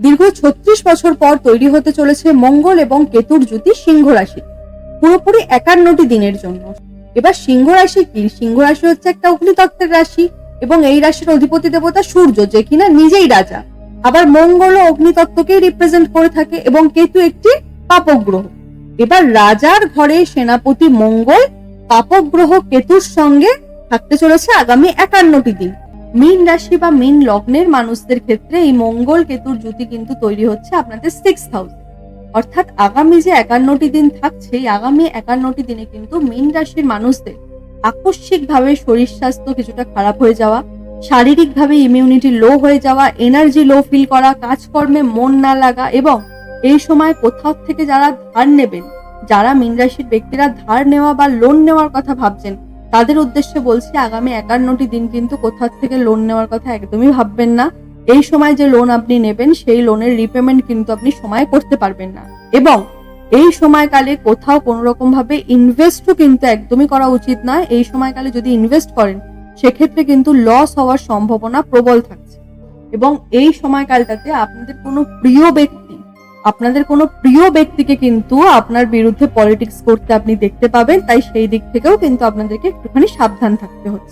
দীর্ঘ 36 বছর পর তৈরি হতে চলেছে মঙ্গল এবং কেতুর জুতি সিংহ রাশি, পুরোপুরি 51টি দিনের জন্য। এবার সিংহ রাশি কি? সিংহ রাশি হচ্ছে একটা অগ্নিতত্ত্বের রাশি এবং এই রাশির অধিপতি দেবতা সূর্য, যে কিনা নিজেই রাজা। আবার মঙ্গল ও অগ্নিতত্ত্বকেই রিপ্রেজেন্ট করে থাকে এবং কেতু একটি পাপক গ্রহ। এবার রাজার ঘরে সেনাপতি মঙ্গল পাপক গ্রহ কেতুর সঙ্গে থাকতে চলেছে আগামী 51টি দিন। মীন রাশি বা মীন লগ্নের মানুষদের ক্ষেত্রে এই মঙ্গল কেতুর জুতি কিন্তু তৈরি হচ্ছে আপনাদের 6th হাউস। অর্থাৎ আগামী যে 51টি দিন থাকছে, এই আগামী 51টি দিনে কিন্তু মীন রাশির মানুষদের আকস্মিকভাবে শরীর স্বাস্থ্য কিছুটা খারাপ হয়ে যাওয়া, শারীরিকভাবে ইমিউনিটি লো হয়ে যাওয়া, এনার্জি লো ফিল করা, কাজকর্মে মন না লাগা, এবং এই সময় কোথাও থেকে যারা ধার নেবেন, যারা মীন রাশির ব্যক্তিরা ধার নেওয়া বা লোন নেওয়ার কথা ভাবছেন, তাদের উদ্দেশ্যে বলছি আগামী 51টি দিন কিন্তু কোথাও থেকে লোন নেওয়ার কথা একদমই ভাববেন না। এই সময় যে লোন আপনি নেবেন সেই লোনের রিপেমেন্ট কিন্তু আপনি সময় করতে পারবেন না, এবং এই সময়কালে কোথাও কোনো রকম ভাবে ইনভেস্টও কিন্তু একদমই করা উচিত নয়। এই সময়কালে যদি ইনভেস্ট করেন সেক্ষেত্রে কিন্তু লস হওয়ার সম্ভাবনা প্রবল থাকছে। এবং এই সময়কালটাতে আপনাদের কোনো প্রিয় ব্যক্তিকে কিন্তু আপনার বিরুদ্ধে পলিটিক্স করতে আপনি দেখতে পাবেন। তাই সেই দিক থেকেও কিন্তু আপনাদেরকে একটুখানি সাবধান থাকতে হচ্ছে।